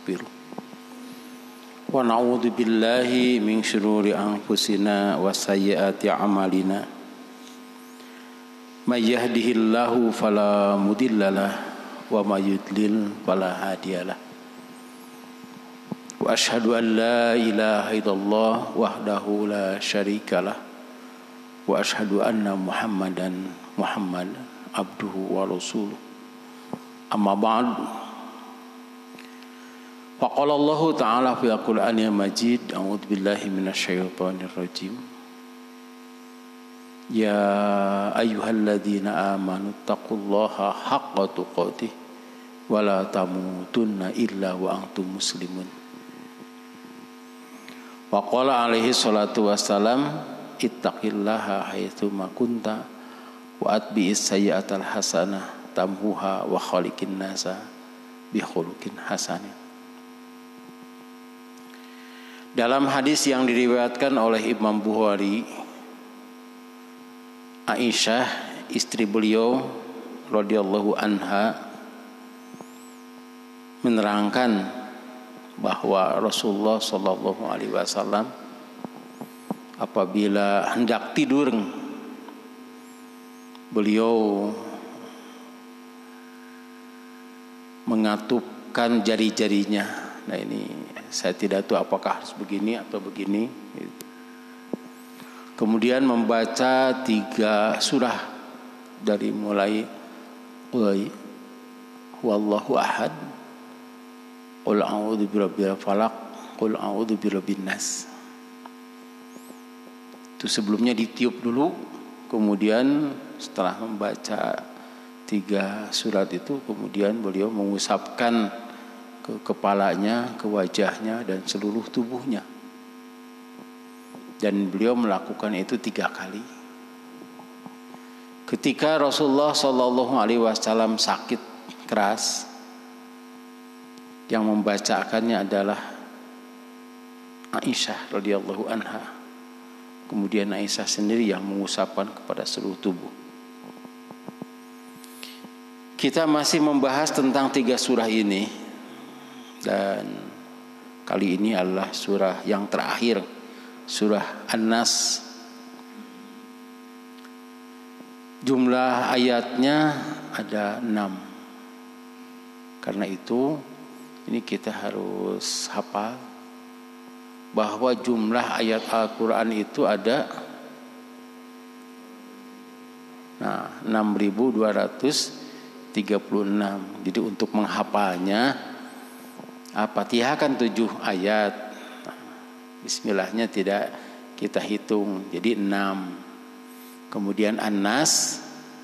nastaghfiruh. Wa na'udzu billahi min syururi anfusina wa sayyiati a'malina. May yahdihillahu fala mudhillalah wa may yudlil fala hadiyalah. Wa asyhadu an la ilaha illallah wahdahu la syarikalah wa asyhadu anna Muhammad abduhu wa rasuluh. Amma ba'd. Faqala Allah ta'ala fi al-Qur'anil Majid, a'udzu billahi minasyaitonir rajim. Ya ayyuhalladzina amanu taqullaha haqqa tuqatih wa la tamutunna illa wa antum muslimun. Wa qala alaihi salatu wassalam, ittaqillaha haitsu ma kunta wa atbi'is sayyi'atal hasanah tamhuha wa khaliqin nasa bi khuluqin hasanin. Dalam hadis yang diriwayatkan oleh Imam Bukhari, Aisyah istri beliau radhiyallahu anha menerangkan bahwa Rasulullah sallallahu alaihi wasallam apabila hendak tidur, beliau mengatupkan jari-jarinya. Nah, ini saya tidak tahu apakah harus begini atau begini. Kemudian membaca 3 surah dari mulai Qul huwallahu ahad, Qul a'udzu birabbil falaq, Qul a'udzu birabbin nas. Itu sebelumnya ditiup dulu, kemudian setelah membaca 3 surat itu, kemudian beliau mengusapkan ke kepalanya, ke wajahnya dan seluruh tubuhnya. Dan beliau melakukan itu 3 kali. Ketika Rasulullah sallallahu alaihi wasallam sakit keras, yang membacakannya adalah Aisyah radhiyallahu anha. Kemudian Aisyah sendiri yang mengusapkan kepada seluruh tubuh. Kita masih membahas tentang 3 surah ini, dan kali ini adalah surah yang terakhir, surah An-Nas. Jumlah ayatnya ada 6. Karena itu ini kita harus hafal bahwa jumlah ayat Al-Quran itu ada 6.236. Jadi untuk menghafalnya, Fatihah kan 7 ayat. Bismillahnya tidak kita hitung, jadi 6. Kemudian An-Nas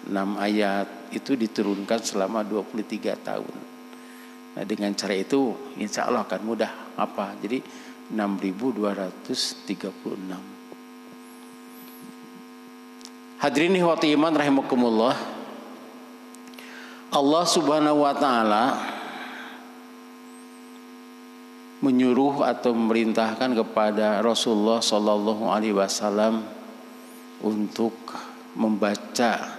6 ayat, itu diturunkan selama 23 tahun. Nah, dengan cara itu insya Allah akan mudah apa? Jadi 6.236. Hadirin ikhwati iman rahimakumullah. Allah Subhanahu wa taala menyuruh atau memerintahkan kepada Rasulullah sallallahu alaihi wasallam untuk membaca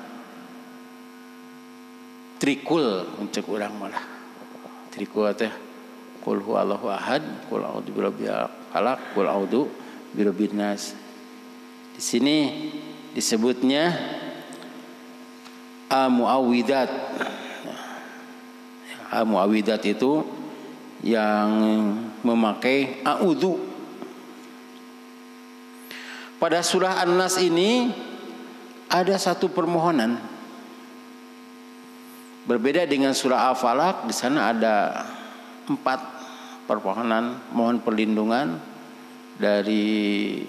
trikul untuk orang malah. Trikul teh Qul huwallahu ahad, Qul a'udzu birabbil falaq, Qul a'udzu birabbin nas. Di sini disebutnya al-muawwidat. Al-muawwidat itu yang memakai a'udzu. Pada surah An-Nas ini ada satu permohonan. Berbeda dengan surah Al-Falaq, di sana ada 4 permohonan, mohon perlindungan dari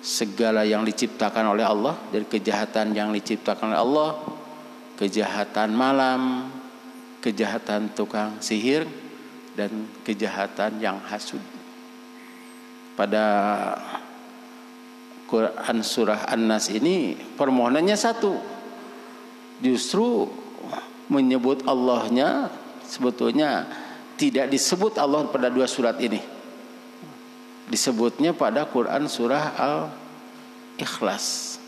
segala yang diciptakan oleh Allah, dari kejahatan yang diciptakan oleh Allah, kejahatan malam, kejahatan tukang sihir, dan kejahatan yang hasud. Pada Quran surah An-Nas ini permohonannya 1. Justru menyebut Allahnya sebetulnya tidak disebut Allah pada 2 surat ini. Disebutnya pada Quran surah Al-Ikhlas.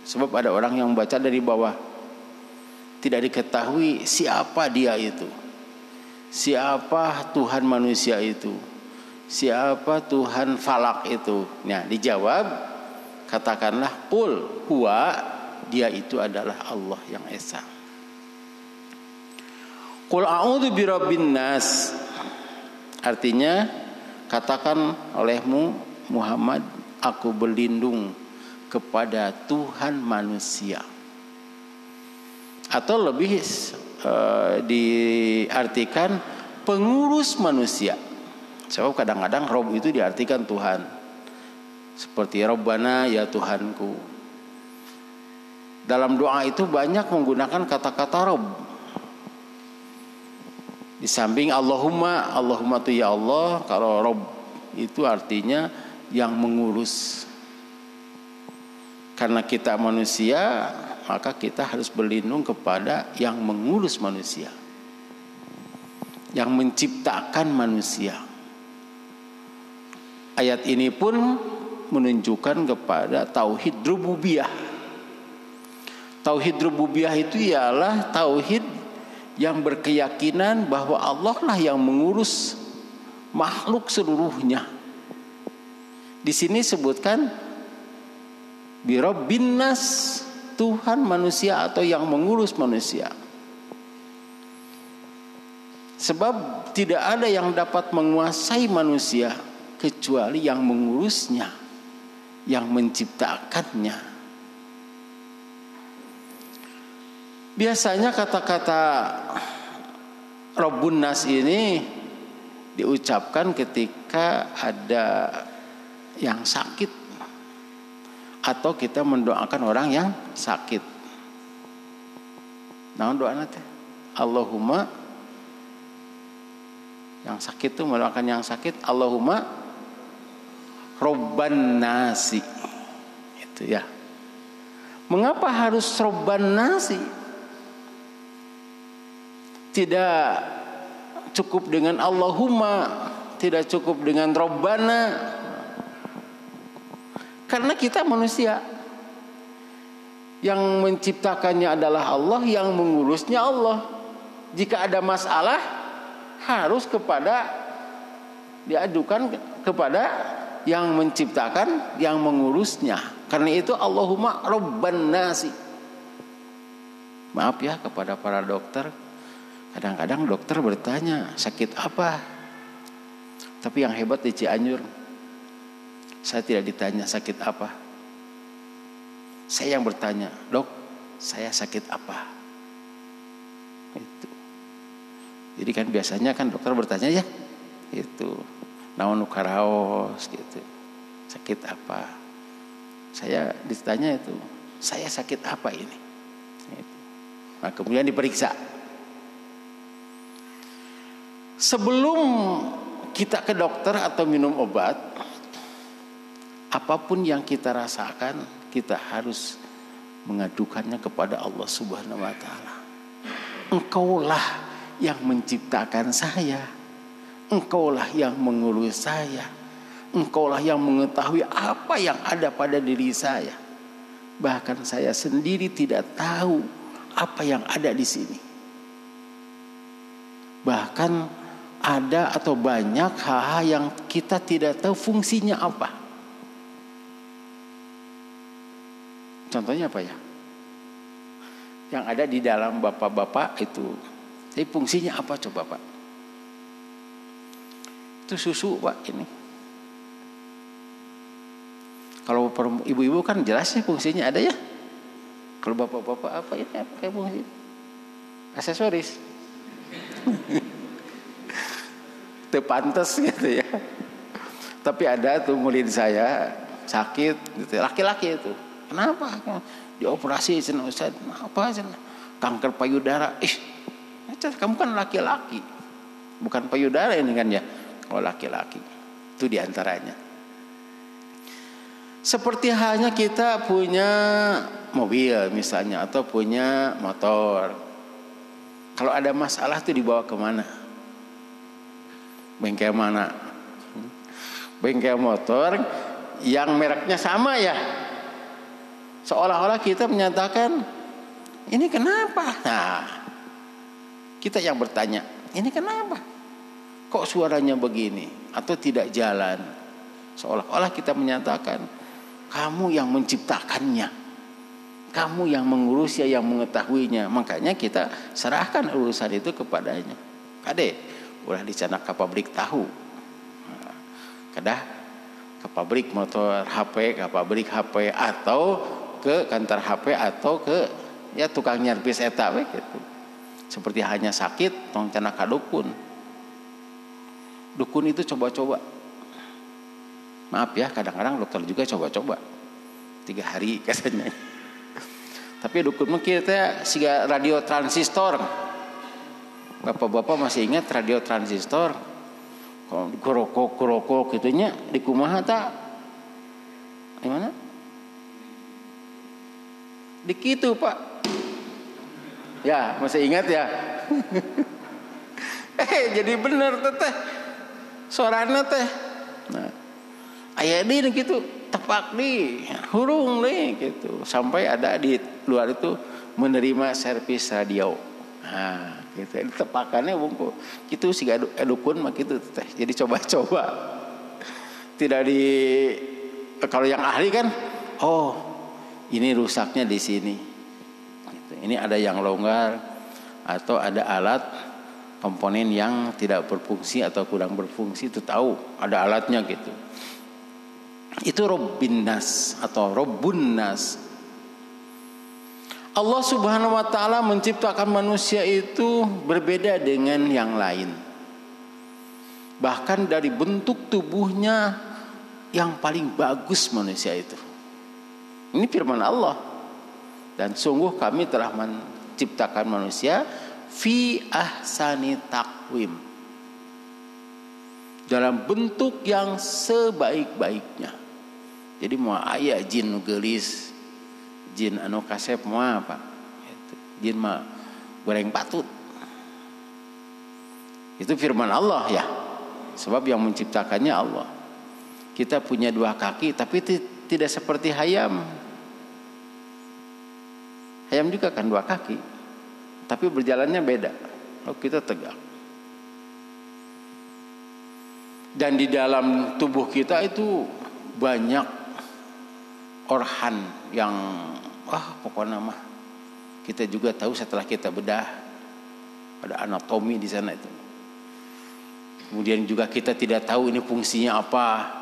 Sebab ada orang yang membaca dari bawah, tidak diketahui siapa dia itu. siapa Tuhan manusia itu? Siapa Tuhan falak itu? Nah, dijawab, katakanlah qul huwa, dia itu adalah Allah yang esa. Qul a'udzu birabbin nas, artinya katakan olehmu Muhammad, aku berlindung kepada Tuhan manusia. Atau lebih diartikan pengurus manusia. Sebab kadang-kadang Rob itu diartikan Tuhan. Seperti Rabbana, ya Tuhanku. Dalam doa itu banyak menggunakan kata-kata Rob. Di samping Allahumma, Allahumma itu ya Allah. Kalau Rob itu artinya yang mengurus. Karena kita manusia, maka kita harus berlindung kepada yang mengurus manusia, yang menciptakan manusia. Ayat ini pun menunjukkan kepada tauhid rububiyah. Tauhid rububiyah itu ialah tauhid yang berkeyakinan bahwa Allah lah yang mengurus makhluk seluruhnya. Di sini sebutkan birabbin nas, Tuhan manusia atau yang mengurus manusia. Sebab tidak ada yang dapat menguasai manusia kecuali yang mengurusnya, yang menciptakannya. Biasanya kata-kata Rabbun Nas ini diucapkan ketika ada yang sakit atau kita mendoakan orang yang sakit. Nah, doa nanti Allahumma, yang sakit itu mendoakan yang sakit, Allahumma Robban nasi. Itu ya. Mengapa harus Robban nasi? Tidak cukup dengan Allahumma, tidak cukup dengan Robbana. Karena kita manusia. Yang menciptakannya adalah Allah, yang mengurusnya Allah. Jika ada masalah harus diadukan kepada yang menciptakan, yang mengurusnya. Karena itu Allahumma Robban nasi. Maaf ya kepada para dokter, kadang-kadang dokter bertanya sakit apa. Tapi yang hebat di Cianjur, saya tidak ditanya sakit apa. Saya yang bertanya, dok, saya sakit apa? Itu. Jadi kan biasanya kan dokter bertanya ya, itu naon karaos gitu, sakit apa? Saya ditanya itu, saya sakit apa ini? Gitu. Nah, kemudian diperiksa. Sebelum kita ke dokter atau minum obat, apapun yang kita rasakan, kita harus mengadukannya kepada Allah Subhanahu wa taala. Engkaulah yang menciptakan saya. Engkaulah yang mengurus saya. Engkaulah yang mengetahui apa yang ada pada diri saya. Bahkan saya sendiri tidak tahu apa yang ada di sini. Bahkan ada atau banyak hal-hal yang kita tidak tahu fungsinya apa. Contohnya apa ya? Yang ada di dalam bapak-bapak itu. Jadi fungsinya apa coba Pak? Itu susu Pak ini. Kalau ibu-ibu kan jelas ya fungsinya ada ya. Kalau bapak-bapak apa ini? Apa kayak fungsi? Aksesoris. Tepantes gitu ya. Tapi ada tuh murid saya sakit gitu. Laki-laki itu. Kenapa? Dioperasi cina Ustaz. Apa cina? Kanker payudara. Kamu kan laki-laki. Bukan payudara ini kan ya. Oh laki-laki. Itu diantaranya. Seperti halnya kita punya mobil misalnya atau punya motor. Kalau ada masalah itu dibawa kemana? Bengkel mana? Bengkel motor yang mereknya sama ya. Seolah-olah kita menyatakan ini kenapa? Nah, kita yang bertanya Ini kenapa? Kok suaranya begini? Atau tidak jalan? Seolah-olah kita menyatakan, kamu yang menciptakannya, kamu yang mengurusnya, yang mengetahuinya. Makanya kita serahkan urusan itu kepadanya. Kade, ulah dicanak ke pabrik tahu, kadah ke pabrik motor HP, ke pabrik HP, atau ke kantor HP, atau ke ya tukang nyervis eta we gitu. Seperti hanya sakit tong canak ka dukun. Dukun itu coba-coba. Maaf ya, kadang-kadang dokter juga coba-coba 3 hari katanya. Tapi dukun mah kita siga radio transistor. Bapak-bapak masih ingat radio transistor? Kalau gerokok gitunya di kumaha ta? Di mana? Di kitu, Pak. Ya, masih ingat ya? Jadi bener teh. Suarana teh. Nah, aya di gitu, tepak di, hurung nih gitu. Sampai ada di luar itu menerima servis radio. Nah, gitu. Tepakannya bungku. Gitu si dukun mah gitu teh. Jadi coba-coba. Tidak di kalau yang ahli kan, oh, ini rusaknya di sini. Gitu. Ini ada yang longgar atau ada alat komponen yang tidak berfungsi atau kurang berfungsi, itu tahu, ada alatnya gitu. Itu Rabbun Nas atau Rabbun Nas. Allah Subhanahu wa taala menciptakan manusia itu berbeda dengan yang lain. Bahkan dari bentuk tubuhnya yang paling bagus manusia itu. Ini firman Allah. Dan sungguh kami telah menciptakan manusia fi ahsani taqwim, dalam bentuk yang sebaik-baiknya. Jadi mau aya jin nu geulis, jin anu kasep moal apa? Jin mah goreng patut. Itu firman Allah ya. Sebab yang menciptakannya Allah. Kita punya 2 kaki tapi tidak seperti hayam. Hayam juga kan 2 kaki. Tapi berjalannya beda. Kalau kita tegak. Dan di dalam tubuh kita itu banyak organ yang pokoknya mah kita juga tahu setelah kita bedah, ada anatomi di sana itu. Kemudian juga kita tidak tahu ini fungsinya apa.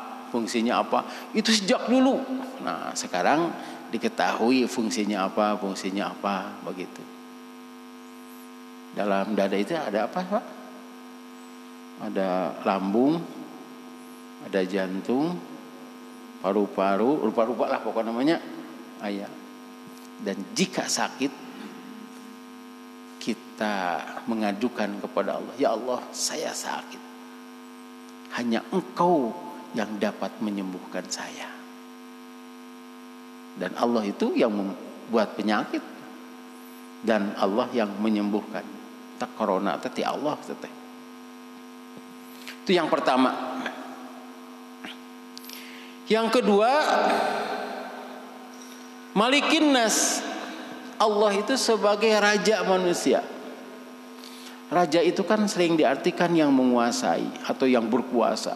Itu sejak dulu. Nah, sekarang diketahui fungsinya apa begitu. Dalam dada itu ada apa, Pak? Ada lambung, ada jantung, paru-paru, rupa-rupa lah pokoknya namanya. Ayah. Dan jika sakit, kita mengadukan kepada Allah, ya Allah, saya sakit. Hanya Engkau yang dapat menyembuhkan saya. Dan Allah itu yang membuat penyakit, dan Allah yang menyembuhkan. Tak corona teh Allah teh. Itu yang pertama. Yang kedua, Malikin Nas. Allah itu sebagai raja manusia. Raja itu kan sering diartikan yang menguasai atau yang berkuasa.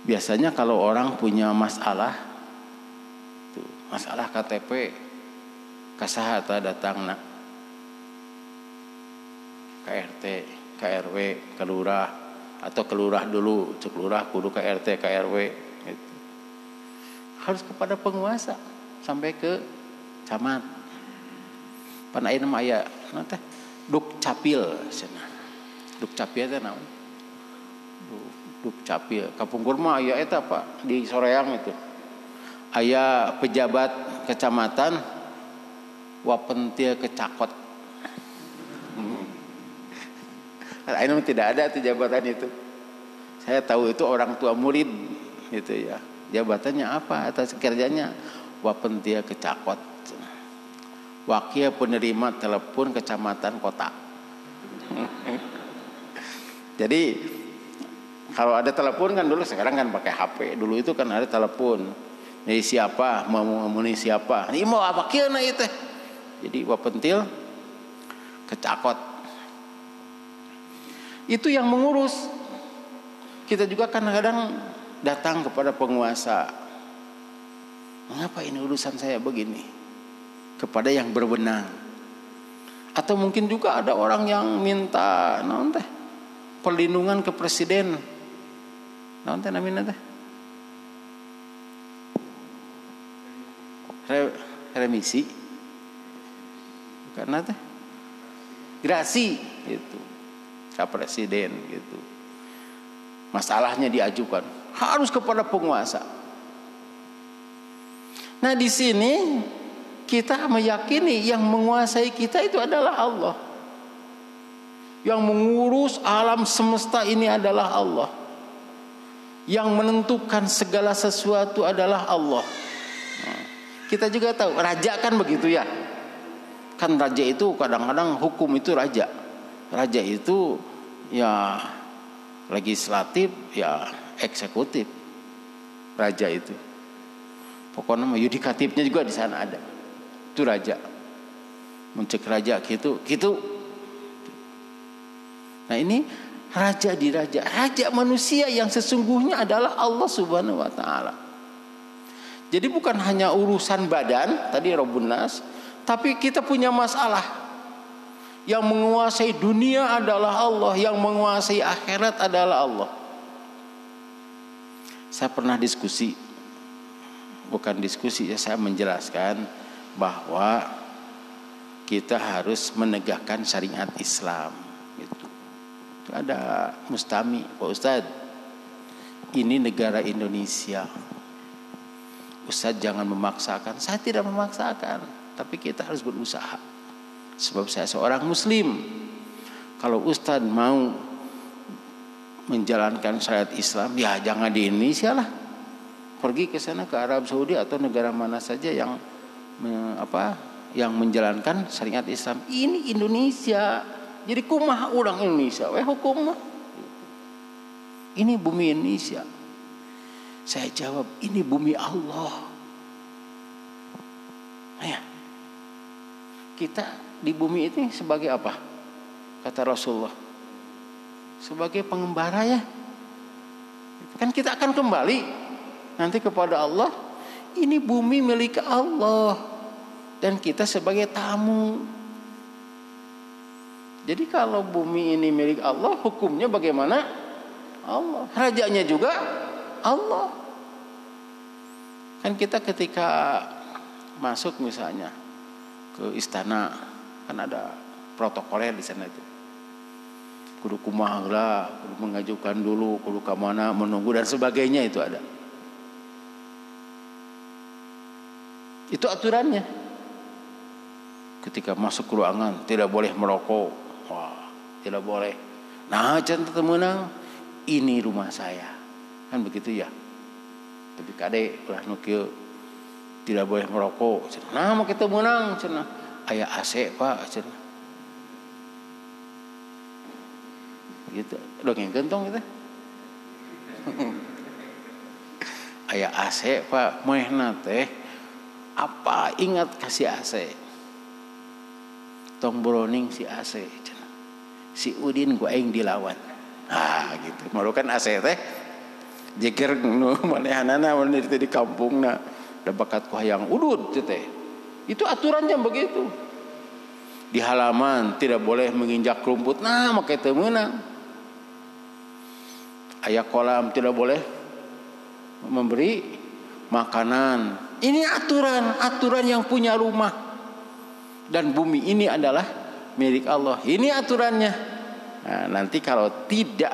Biasanya kalau orang punya masalah KTP, kasahata datangna KRT, KRW, kelurah, atau kelurah dulu, cek lurah kudu KRT, KRW gitu. Harus kepada penguasa sampai ke camat. Pan aya nama aya teh Dukcapil cenah. Dukcapil teh naon? Dukcapil. Kapungkur mah aya eta Pak di Soreang itu. Aya pejabat kecamatan wapentil kecakot. Ayeuna tidak ada tuh jabatan itu. Saya tahu itu orang tua murid gitu ya. Jabatannya apa atas kerjanya? Wapentil kecakot. Wakil penerima telepon kecamatan kota. Jadi kalau ada telepon kan dulu, sekarang kan pakai HP. Dulu itu kan ada telepon. Ini siapa, mau siapa. Ini mau apa kieu na ieu teh. Jadi wapentil kecakot. Itu yang mengurus. Kita juga kadang-kadang datang kepada penguasa. Mengapa ini urusan saya begini? Kepada yang berwenang. Atau mungkin juga ada orang yang minta perlindungan ke presiden. Namanya teh? Remisi. Karena teh grasi gitu. Ke presiden gitu. Masalahnya diajukan harus kepada penguasa. Nah, di sini kita meyakini yang menguasai kita itu adalah Allah. Yang mengurus alam semesta ini adalah Allah. Yang menentukan segala sesuatu adalah Allah. Kita juga tahu raja kan begitu ya. Kan raja itu kadang-kadang hukum itu raja. Raja itu ya legislatif, ya eksekutif. Raja itu. Pokoknya yudikatifnya juga di sana ada. Itu raja. Mencek raja gitu. Nah, ini raja di raja. Raja manusia yang sesungguhnya adalah Allah Subhanahu wa taala. Jadi bukan hanya urusan badan, tadi Rabbun Nas, tapi kita punya masalah. Yang menguasai dunia adalah Allah, yang menguasai akhirat adalah Allah. Saya pernah diskusi, saya menjelaskan bahwa kita harus menegakkan syariat Islam. Gitu. Ada Mustami, Pak Ustadz, ini negara Indonesia. Ustadz jangan memaksakan. Saya tidak memaksakan, tapi kita harus berusaha. Sebab saya seorang Muslim. Kalau Ustadz mau menjalankan syariat Islam, ya jangan di Indonesia lah. Pergi ke sana, ke Arab Saudi atau negara mana saja yang menjalankan syariat Islam. Ini Indonesia. Jadi kumaha orang Indonesia hukum mah. Ini bumi Indonesia. Saya jawab, ini bumi Allah. Ya. Kita di bumi ini sebagai apa? Kata Rasulullah. Sebagai pengembara ya. Kan kita akan kembali nanti kepada Allah. Ini bumi milik Allah dan kita sebagai tamu. Jadi kalau bumi ini milik Allah, hukumnya bagaimana? Allah. Rajanya juga Allah. Kan kita ketika masuk misalnya ke istana, kan ada protokolnya di sana itu. Kudu kumaha lah, kudu mengajukan dulu, kudu ke mana, menunggu dan sebagainya itu ada. Itu aturannya. Ketika masuk ke ruangan tidak boleh merokok. Wah, tidak boleh. Nah, can temenang, ini rumah saya. Kan begitu ya. Tapi kade ulah nu kieu tidak boleh merokok. Nah, mau kita menang cenah. Aya AC, Pak, cenah. Gitu. Dongeng gentong gitu. Aya AC, Pak, moehna teh apa ingat kasih AC? Tong Browning si AC. Si Udin gua aing dilawan. Gitu. Marukan AC teh jeger nu manehanana mun di kampungna da bakat ku hayang udud teh. Itu aturannya begitu. Di halaman tidak boleh menginjak rumput. Nah, make teu meunang. Aya kolam tidak boleh memberi makanan. Ini aturan yang punya rumah dan bumi ini adalah milik Allah. Ini aturannya. Nah, nanti kalau tidak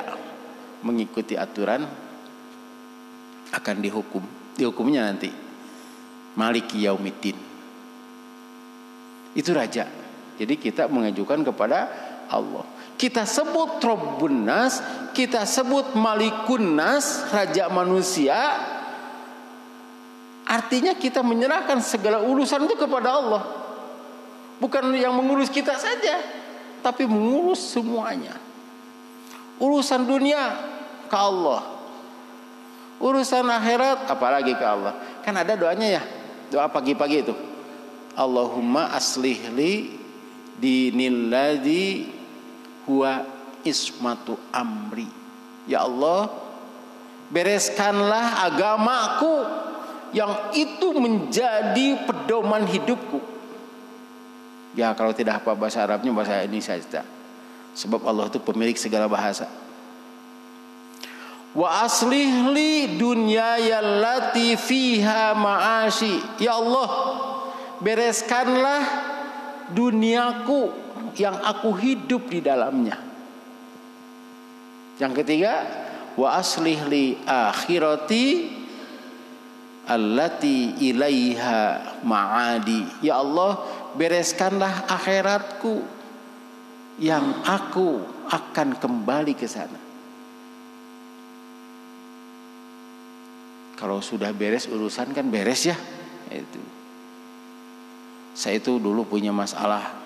mengikuti aturan akan dihukum. Dihukumnya nanti Maliki Yaumiddin. Itu raja. Jadi kita mengajukan kepada Allah. Kita sebut Rabbun Nas, kita sebut Malikun Nas, raja manusia. Artinya kita menyerahkan segala urusan itu kepada Allah. Bukan yang mengurus kita saja, tapi mengurus semuanya. Urusan dunia ke Allah. Urusan akhirat apalagi ke Allah. Kan ada doanya ya. Doa pagi-pagi itu. Allahumma aslih li dinilladzi huwa ismatu amri. Ya Allah, bereskanlah agamaku yang itu menjadi pedoman hidupku. Ya kalau tidak apa bahasa Arabnya, bahasa ini saja. Sebab Allah itu pemilik segala bahasa. Wa aslih li dunyaya allati fiha ma'ashi. Ya Allah, bereskanlah duniaku yang aku hidup di dalamnya. Yang ketiga, wa aslih li akhirati allati ilaiha ma'adi. Ya Allah, bereskanlah akhiratku yang aku akan kembali ke sana. Kalau sudah beres urusan kan beres ya. Itu. Saya itu dulu punya masalah.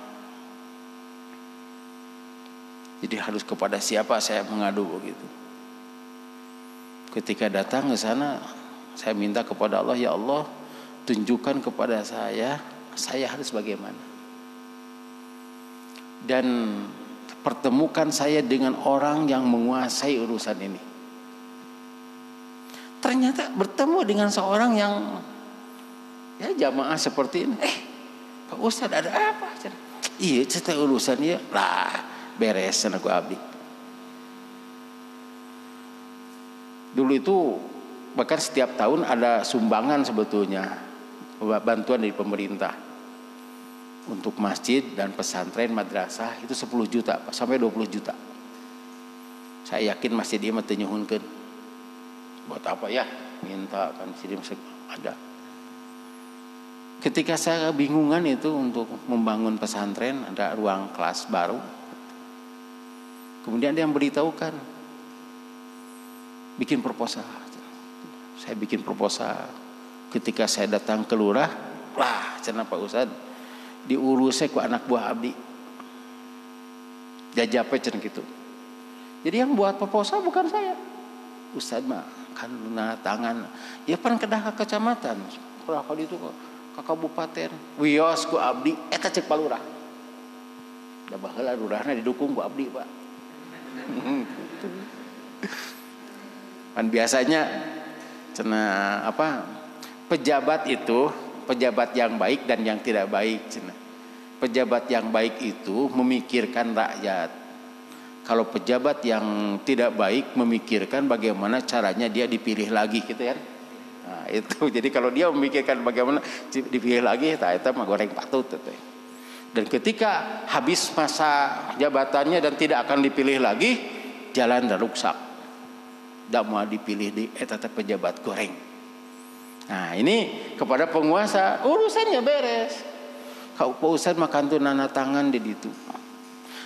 Jadi harus kepada siapa saya mengadu begitu. Ketika datang ke sana, saya minta kepada Allah, ya Allah, tunjukkan kepada saya harus bagaimana. Dan pertemukan saya dengan orang yang menguasai urusan ini. Ternyata bertemu dengan seorang yang ya jamaah seperti ini. Pak Ustadz ada apa? Iya, cerita urusannya lah beres aku abdi. Dulu itu bahkan setiap tahun ada sumbangan sebetulnya, bantuan dari pemerintah untuk masjid dan pesantren madrasah itu 10 juta Pak, sampai 20 juta. Saya yakin masjid dia mah teu nyuhunkeun. Buat apa ya? Minta kan sini ada. Ketika saya kebingungan itu untuk membangun pesantren, ada ruang kelas baru. Kemudian dia yang beritahukan, bikin proposal. Saya bikin proposal. Ketika saya datang ke lurah, wah, cenah Pak Ustad, diurusnya ku anak buah abdi. Jajape cenah gitu. Jadi yang buat proposal bukan saya. Ustad mah kan luna tangan. Ya pan kedah ke kecamatan. Kalau itu ke kabupaten. Wios ku abdi eta cek palurah. Da baheula lurahna didukung ku abdi, Pak. Kan biasanya cenah apa? Pejabat itu, pejabat yang baik dan yang tidak baik cenah. Pejabat yang baik itu memikirkan rakyat. Kalau pejabat yang tidak baik memikirkan bagaimana caranya dia dipilih lagi gitu ya. Nah, itu. Jadi kalau dia memikirkan bagaimana dipilih lagi, itu mah goreng patut gitu. Dan ketika habis masa jabatannya dan tidak akan dipilih lagi, jalan dah rusak. Tak mau dipilih di eta pejabat goreng. Nah, ini kepada penguasa urusannya beres. Kau Ustaz makan tuh nana tangan di situ.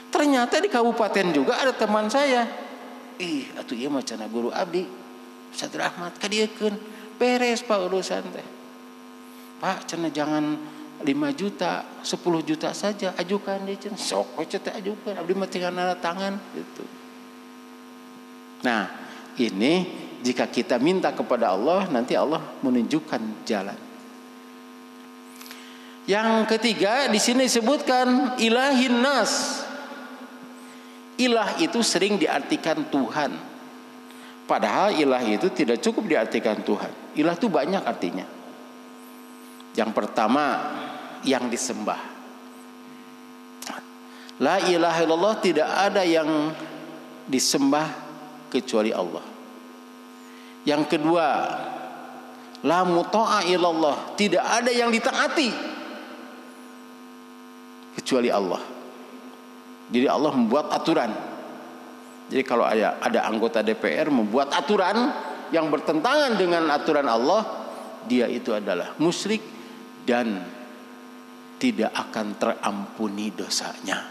Ternyata di kabupaten juga ada teman saya. Atuh ieu mah cenah guru abdi. Ustaz Rahmat kadiekeun beres Pak urusan teh. Pak cenah jangan 5 juta, 10 juta saja ajukan dia cenah. Sok we cenah ajukan. Abdi mah tinggal nana tangan gitu. Nah, ini jika kita minta kepada Allah, nanti Allah menunjukkan jalan. Yang ketiga di sini disebutkan ilahin nas. Ilah itu sering diartikan Tuhan. Padahal ilah itu tidak cukup diartikan Tuhan. Ilah itu banyak artinya. Yang pertama, yang disembah. La ilaha illallah, tidak ada yang disembah kecuali Allah. Yang kedua, la muta'a ilallah, tidak ada yang ditaati kecuali Allah. Jadi Allah membuat aturan. Jadi kalau ada anggota DPR membuat aturan yang bertentangan dengan aturan Allah, dia itu adalah musyrik dan tidak akan terampuni dosanya.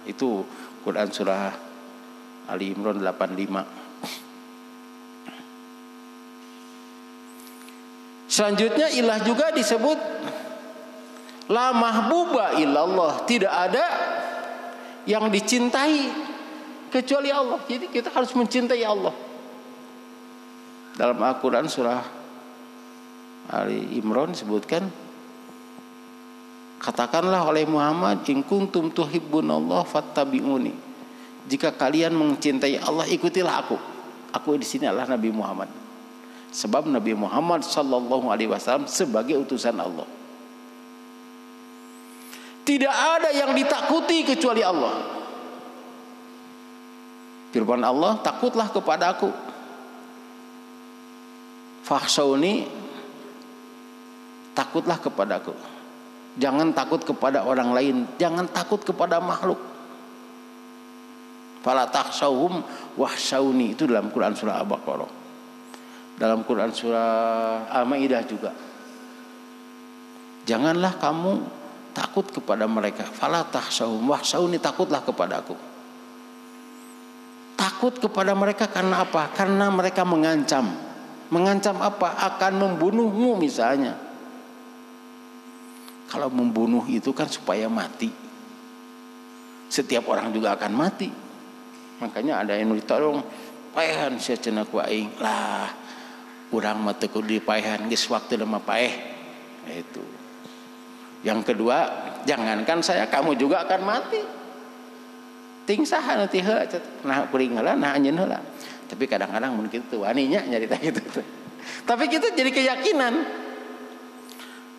Itu Quran surah Ali Imran 85. Selanjutnya ilah juga disebut la mahbuba illallah, tidak ada yang dicintai kecuali Allah. Jadi kita harus mencintai Allah. Dalam Al-Quran surah Ali Imran disebutkan Katakanlah oleh Muhammad, in kuntum tuhibbunallah fattabi'uni. Jika kalian mencintai Allah, ikutilah aku. Aku di sini adalah Nabi Muhammad. Sebab Nabi Muhammad sallallahu alaihi wasallam sebagai utusan Allah. Tidak ada yang ditakuti kecuali Allah. Firman Allah, takutlah kepada aku. Fakhshawni, takutlah kepada aku. Jangan takut kepada orang lain, jangan takut kepada makhluk. Fala takhshawhum wakhshawni, itu dalam Quran surah Al-Baqarah. Dalam Quran surah Al-Maidah juga. Janganlah kamu takut kepada mereka. Fala takhshawhum wakhshawni, takutlah kepada aku. Takut kepada mereka karena apa? Karena mereka mengancam. Mengancam apa? Akan membunuhmu misalnya. Kalau membunuh itu kan supaya mati. Setiap orang juga akan mati. Makanya ada yang ditolong, paehan sia cenah ku aing. Lah, urang mah teu kudu dipaehan, geus waktu lemah paeh. Itu. Yang kedua, jangankan saya, kamu juga akan mati. Ting saha nanti heula, nah kuring heula, nah anjeun heula. Tapi kadang-kadang mungkin kitu waninya nyarita gitu. Tapi kita jadi keyakinan.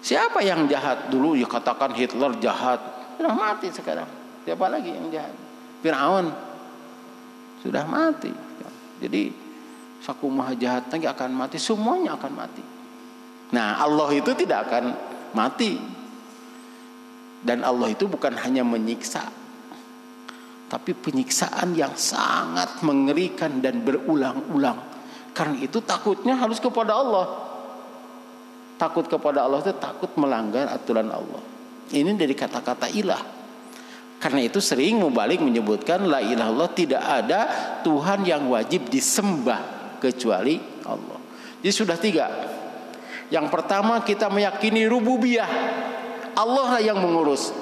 Siapa yang jahat? Dulu ya katakan Hitler jahat, sudah mati sekarang. Siapa lagi yang jahat? Firaun sudah mati. Jadi sakumaha jahat lagi akan mati, semuanya akan mati. Nah, Allah itu tidak akan mati. Dan Allah itu bukan hanya menyiksa, tapi penyiksaan yang sangat mengerikan dan berulang-ulang. Karena itu takutnya harus kepada Allah. Takut kepada Allah itu takut melanggar aturan Allah. Ini dari kata-kata ilah. Karena itu sering mubalik menyebutkan la ilaha illallah, tidak ada Tuhan yang wajib disembah kecuali Allah. Jadi sudah 3. Yang pertama, kita meyakini rububiyah. Allah lah yang mengurus.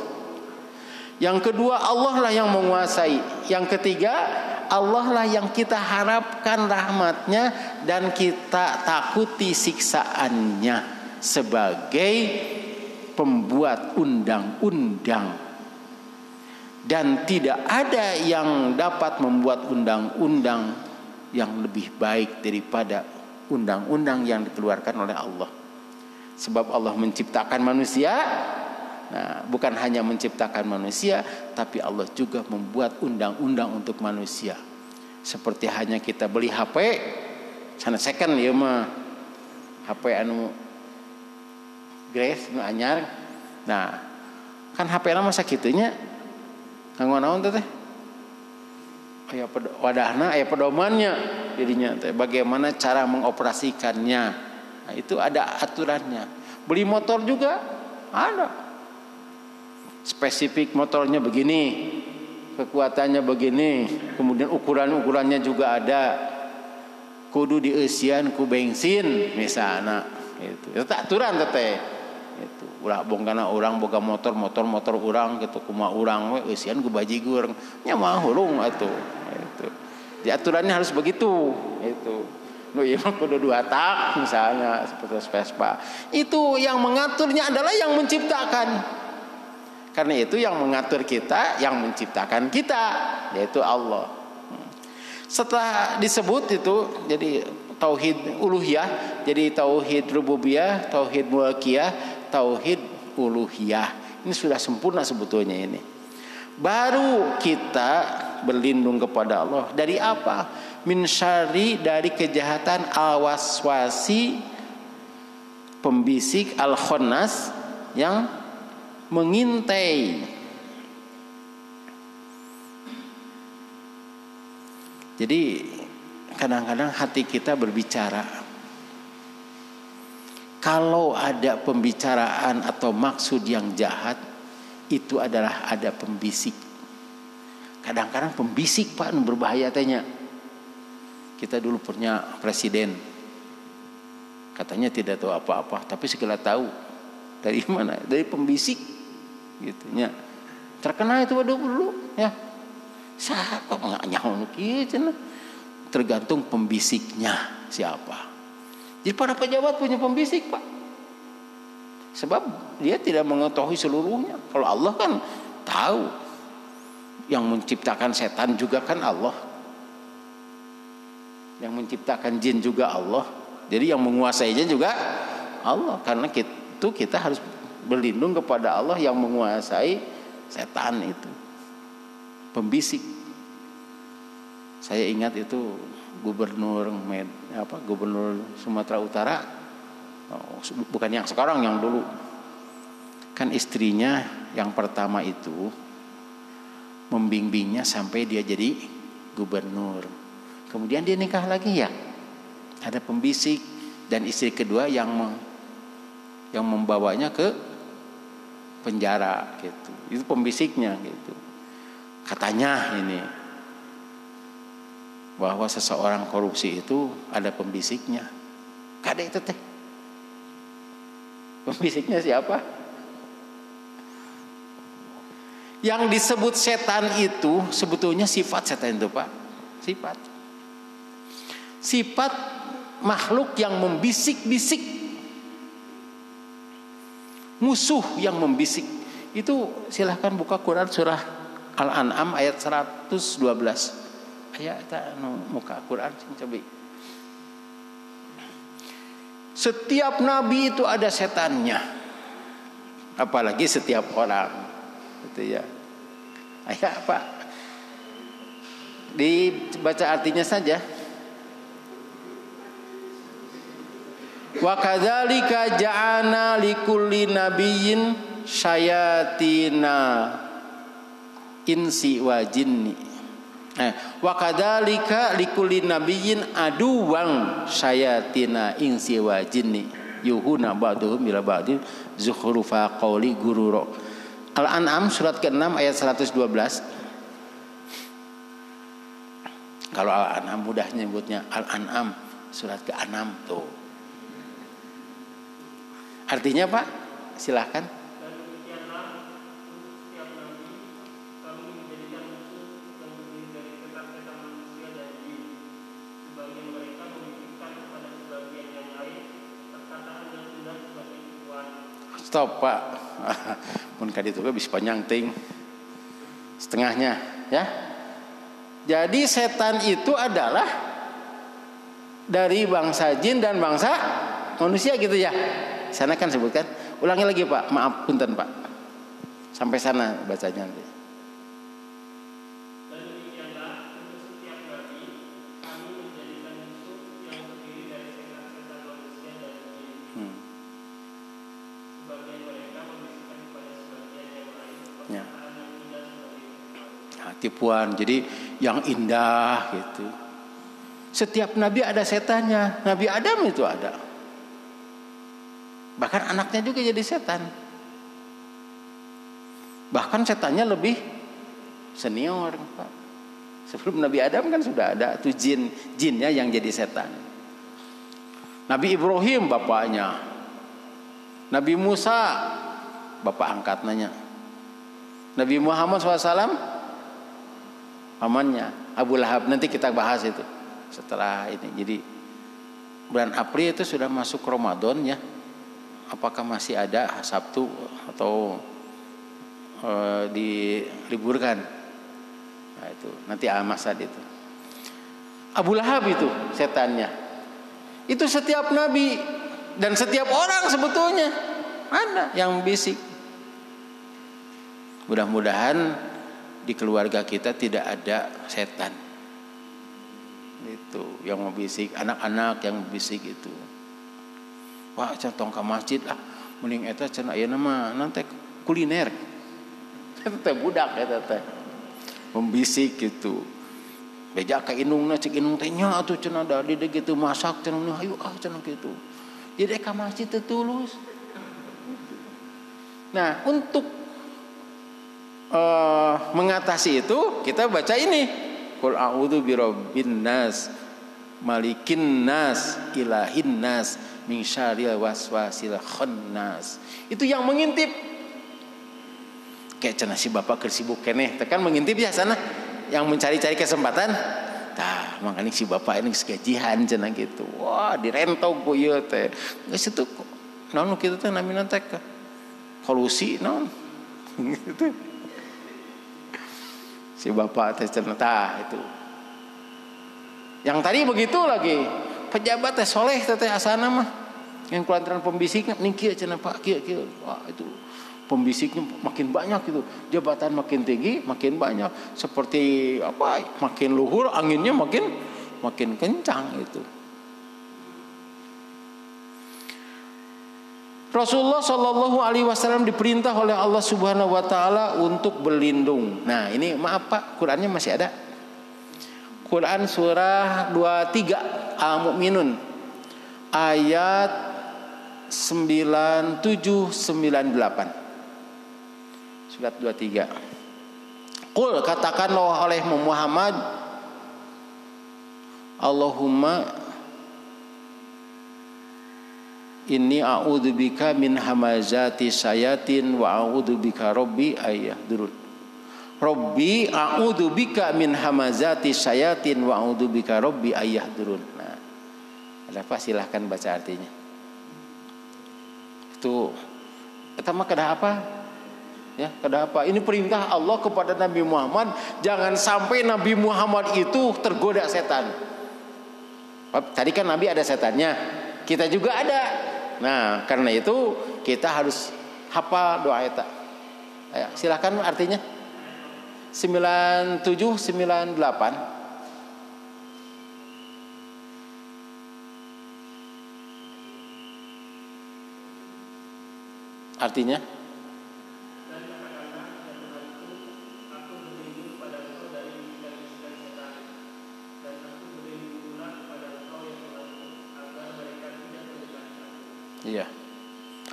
Yang kedua, Allah lah yang menguasai. Yang ketiga, Allah lah yang kita harapkan rahmatnya dan kita takuti siksaannya sebagai pembuat undang-undang. Dan tidak ada yang dapat membuat undang-undang yang lebih baik daripada undang-undang yang dikeluarkan oleh Allah. Sebab Allah menciptakan manusia. Nah, bukan hanya menciptakan manusia, tapi Allah juga membuat undang-undang untuk manusia. Seperti hanya kita beli HP, sana second ya mah HP anu Grace nu anyar. Nah, kan HP na masa kitunya kanggo naon teh? Aya wadahna, aya pedomannya jadinya teh bagaimana cara mengoperasikannya. Nah, itu ada aturannya. Beli motor juga ada. Spesifik motornya begini, kekuatannya begini, kemudian ukuran-ukurannya juga ada. Kudu dieusian ku bensin misalnya. Itu aturan teh. Itu ulah bongkana orang boga motor urang gitu kumaha urang we eusian ku bajigur nya mah hurung atuh. Itu. Di aturannya harus begitu. Itu. Nu ieu mah kudu 2 tak misalnya seperti Vespa. Itu yang mengaturnya adalah yang menciptakan. Karena itu yang mengatur kita, yang menciptakan kita, yaitu Allah. Setelah disebut itu jadi tauhid uluhiyah, jadi tauhid rububiyah, tauhid mulkiyah, tauhid uluhiyah. Ini sudah sempurna sebetulnya ini. Baru kita berlindung kepada Allah dari apa? Min syarri, dari kejahatan al-waswasi, pembisik, al-khannas yang mengintai. Jadi kadang-kadang hati kita berbicara. Kalau ada pembicaraan atau maksud yang jahat, itu adalah ada pembisik. Kadang-kadang pembisik Pak berbahaya tanya. Kita dulu punya presiden, katanya tidak tahu apa-apa, tapi segala tahu. Dari mana? Dari pembisik. Gitunya terkenal itu dulu ya. Siapa nyaho kieu cenah? Tergantung pembisiknya siapa. Jadi para pejabat punya pembisik Pak. Sebab dia tidak mengetahui seluruhnya. Kalau Allah kan tahu. Yang menciptakan setan juga kan Allah. Yang menciptakan jin juga Allah. Jadi yang menguasainya juga Allah. Karena kita harus berlindung kepada Allah yang menguasai setan itu. Pembisik. Saya ingat itu gubernur Sumatera Utara. Bukan yang sekarang, yang dulu. Kan istrinya yang pertama itu membimbingnya sampai dia jadi gubernur. Kemudian dia nikah lagi ya. Ada pembisik dan istri kedua yang membawanya ke penjara gitu. Itu pembisiknya gitu. Katanya ini bahwa seseorang korupsi itu ada pembisiknya. Kada itu teh. Pembisiknya siapa? Yang disebut setan itu sebetulnya sifat setan itu, Pak. Sifat makhluk yang membisik-bisik. Musuh yang membisik. Itu silahkan buka Quran surah Al-An'am ayat 112. Ayat muka Quran coba. Setiap nabi itu ada setannya. Apalagi setiap orang. Gitu ya. Ayat apa? Dibaca artinya saja. Wa kadzalika ja'ana likulli nabiyyin syayatina insi wa jinni. Wa kadzalika likulli nabiyyin aduwang syayatina insi wa jinni yuhuna ba'dhum ila ba'din zukhrufa qawli gurura. Al-An'am surat ke-6 ayat 112. Kalau Al-An'am mudah nyebutnya Al-An'am surat ke-6 tuh. Artinya Pak, silahkan. Stop Pak. Mun kaditu bisa panjang ting setengahnya ya. Jadi setan itu adalah dari bangsa jin dan bangsa manusia gitu ya. Sana kan sebutkan. Ulangi lagi Pak. Maaf punten Pak. Sampai sana bacanya nanti. Ya. Nah, tipuan. Jadi yang indah gitu. Setiap nabi ada setannya. Nabi Adam itu ada. Bahkan anaknya juga jadi setan. Bahkan setannya lebih senior, Pak. Sebelum Nabi Adam kan sudah ada tuh jinnya yang jadi setan. Nabi Ibrahim bapaknya. Nabi Musa bapak angkatnya. Nabi Muhammad SAW pamannya. Abu Lahab, nanti kita bahas itu setelah ini. Jadi bulan April itu sudah masuk Ramadan ya. Apakah masih ada Sabtu atau diliburkan? Nah itu nanti Amasad itu. Abu Lahab itu setannya. Itu setiap nabi dan setiap orang sebetulnya ada yang bisik. Mudah-mudahan di keluarga kita tidak ada setan. Itu yang membisik, anak-anak yang membisik itu. Wah, tong ka masjid lah. Mending eta cenah ayeuna mah nanti kuliner. Eta budak eta teh. Membisik gitu. Beja ka indungna cek indung teh nya atuh cenah da di gitu masak cenah hayu cenah gitu. Jadi ka masjid teh tulus. Nah, untuk mengatasi itu kita baca ini. Qul a'udzu birabbin nas, malikin nas, ilahin nas, min syarril waswasil khannas. Itu yang mengintip. Kayak cenah si bapak keur sibuk keneh, tekan mengintip ya sana yang mencari-cari kesempatan. Tah, makanya si bapak ini gajian cenah gitu. Wah, direntog ku ieu teh. Geus itu naon kitu teh namina teh kolusi naon gitu. Si bapak teh cenah itu. Yang tadi begitu lagi. Pejabat teh soleh teh asana mah. Yang kulantaran pembisiknya ning kieu cenah Pak kieu. Wah itu pembisiknya makin banyak gitu. Jabatan makin tinggi, makin banyak. Seperti apa? Makin luhur, anginnya makin kencang itu. Rasulullah Shallallahu Alaihi Wasallam diperintah oleh Allah Subhanahu Wa Taala untuk berlindung. Nah ini maaf Pak, Qurannya masih ada. Quran surah 23 Al-Mu'minun ayat 97-98. Surat 23. Qul katakanlah oleh Muhammad, Allahumma inni a'udzubika min hamazati sayatin wa a'udzubika rabbi ayahdurun. Rabbi a'udzubika min hamazati sayatin wa a'udzubika rabbi ayahdurun. Nah, ada apa? Silahkan baca artinya. Itu pertama kedah apa? Ya, kedah apa? Ini perintah Allah kepada Nabi Muhammad, jangan sampai Nabi Muhammad itu tergoda setan. Tadi kan Nabi ada setannya, kita juga ada. Nah, karena itu kita harus hafal doa eta. Ayo, silakan artinya. 97-98. Artinya iya.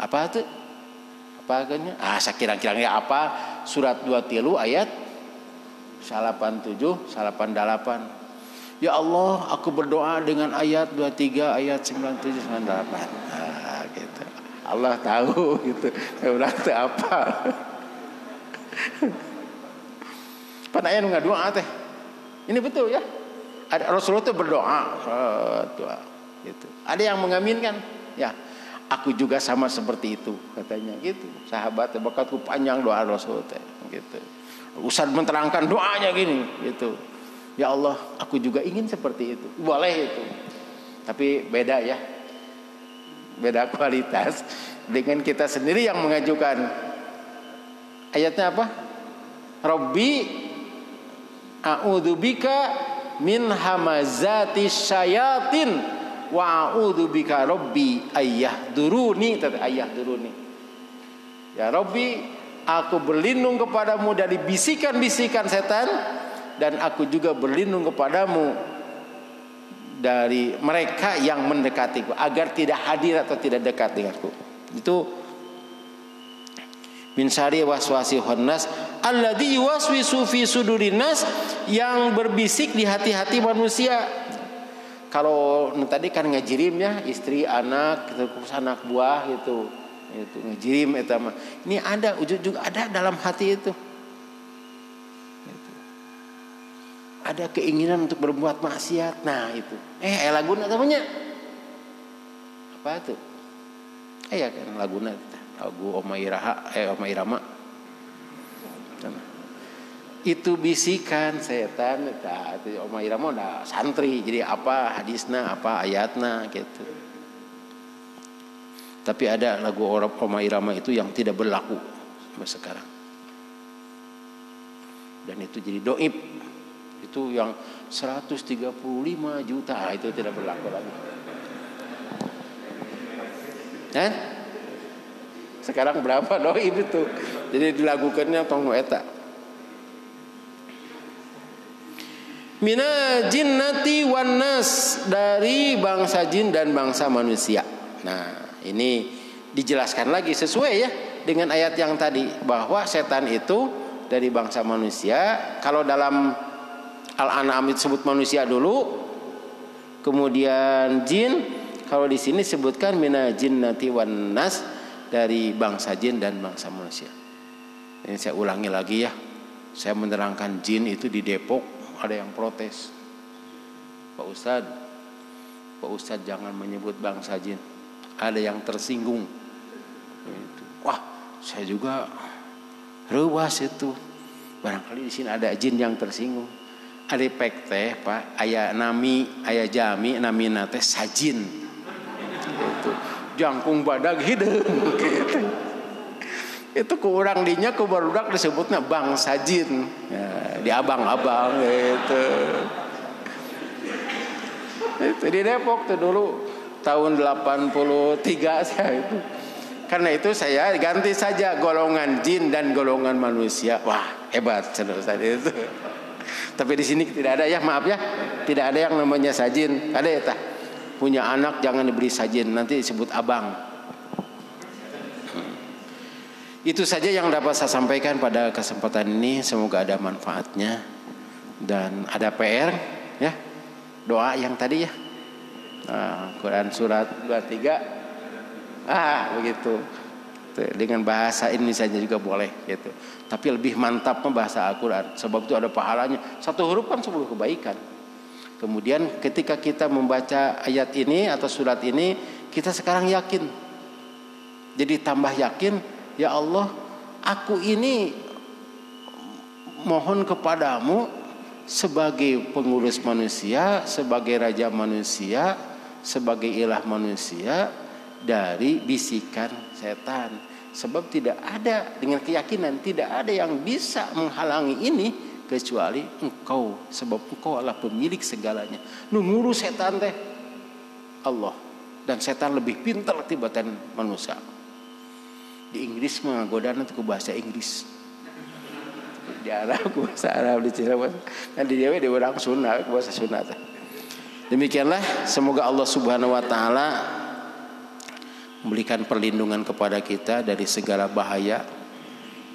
Apa itu? Apa akhirnya? Sekirang-kirangnya apa? Surat 23 ayat 87, 88. Ya Allah, aku berdoa dengan ayat 23, ayat 97, 98. Gitu. Allah tahu gitu. Berarti apa? Panaya nu ngadoa teh. Ini betul ya. Ada Rasulullah itu berdoa, doa gitu. Ada yang mengaminkan, ya. Aku juga sama seperti itu katanya gitu. Sahabat bakatku panjang doa Rasul teh gitu. Ustaz menerangkan doanya gini gitu. Ya Allah, aku juga ingin seperti itu. Boleh itu. Tapi beda ya. Beda kualitas dengan kita sendiri yang mengajukan. Ayatnya apa? Rabbi a'udzubika min hamazati syayatin wa a'udzubika rabbi ayahduruni. Ya Rabbi, aku berlindung kepadamu dari bisikan-bisikan setan, dan aku juga berlindung kepadamu dari mereka yang mendekatiku, agar tidak hadir atau tidak dekat denganku. Itu min syarri waswasi khannas alladzi yuwaswisu fi sudurin nas, yang berbisik di hati-hati manusia. Kalau tadi kan ngejirim ya, istri, anak, terus anak buah gitu. Itu ngejirim eta mah. Ini ada juga ada dalam hati itu. Gitu. Ada keinginan untuk berbuat maksiat. Nah, itu. Laguna namanya. Apa itu? Ya kan laguna lagu Oma Irama. Itu bisikan setan. Nah, itu Oma Irama udah santri, jadi apa hadisna, apa ayatna gitu. Tapi ada lagu Oma Irama itu yang tidak berlaku sampai sekarang, dan itu jadi doib. Itu yang 135 juta itu tidak berlaku lagi. Sekarang berapa doib itu? Jadi dilakukannya tonggo eta. Mina jinnati wan nas, dari bangsa jin dan bangsa manusia. Nah, ini dijelaskan lagi sesuai ya dengan ayat yang tadi, bahwa setan itu dari bangsa manusia. Kalau dalam Al-An'am disebut manusia dulu, kemudian jin. Kalau di sini sebutkan mina jinnati wan nas, dari bangsa jin dan bangsa manusia. Ini saya ulangi lagi ya. Saya menerangkan jin itu di Depok. Ada yang protes, Pak Ustadz jangan menyebut bangsa jin. Ada yang tersinggung Gitu. Wah, saya juga reuas itu. Barangkali di sini ada jin yang tersinggung. Ada pek teh, Pak, aya nami, aya jami, namina teh sajin. Gitu. Jangkung badag hideung gitu. Itu ku urang dinya ku barudak disebutna Bang Sajin. Ya, di abang-abang gitu. Itu di Depok tuh dulu tahun 83 saya itu. Karena itu saya ganti saja golongan jin dan golongan manusia. Wah, hebat cenah saya itu. Tapi di sini tidak ada ya, maaf ya. Tidak ada yang namanya sajin. Ada ya tah? Punya anak jangan diberi sajin, nanti disebut abang. Itu saja yang dapat saya sampaikan pada kesempatan ini. Semoga ada manfaatnya dan ada PR ya. Doa yang tadi ya. Quran surat 23. Begitu. Dengan bahasa ini saja juga boleh gitu. Tapi lebih mantap bahasa Al-Quran. Sebab itu ada pahalanya. Satu huruf kan 10 kebaikan. Kemudian ketika kita membaca ayat ini atau surat ini, kita sekarang yakin. Jadi tambah yakin, ya Allah, aku ini mohon kepadamu sebagai pengurus manusia, sebagai raja manusia, sebagai ilah manusia dari bisikan setan. Sebab tidak ada, dengan keyakinan tidak ada yang bisa menghalangi ini kecuali engkau, sebab engkau adalah pemilik segalanya. Nu ngurus setan teh Allah, dan setan lebih pintar tibatan manusia. Di Inggris mah godana itu ke bahasa Inggris, di Arab ke bahasa Arab, di Cina kan di Jawa di orang Sunda ke bahasa Sunda. Demikianlah, semoga Allah Subhanahu wa taala memberikan perlindungan kepada kita dari segala bahaya,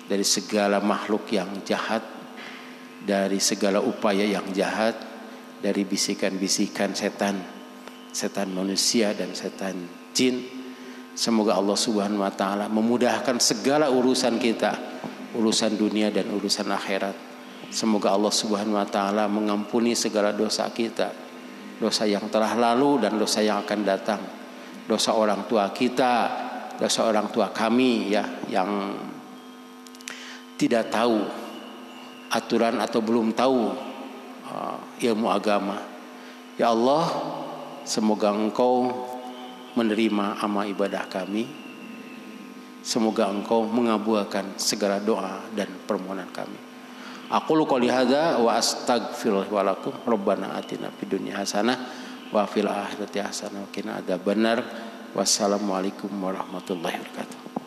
dari segala makhluk yang jahat, dari segala upaya yang jahat, dari bisikan-bisikan setan, setan manusia dan setan jin. Semoga Allah Subhanahu wa taala memudahkan segala urusan kita, urusan dunia dan urusan akhirat. Semoga Allah Subhanahu wa taala mengampuni segala dosa kita, dosa yang telah lalu dan dosa yang akan datang. Dosa orang tua kita, dosa orang tua kami ya, yang tidak tahu aturan atau belum tahu ilmu agama. Ya Allah, semoga Engkau menerima amal ibadah kami. Semoga Engkau mengabulkan segala doa dan permohonan kami. Aqulu qouli hadza wa astaghfirullaha wa lakum. Rabbana atina fid dunya hasanah wa fil akhirati hasanah wa qina adzabannar. Wassalamualaikum warahmatullahi wabarakatuh.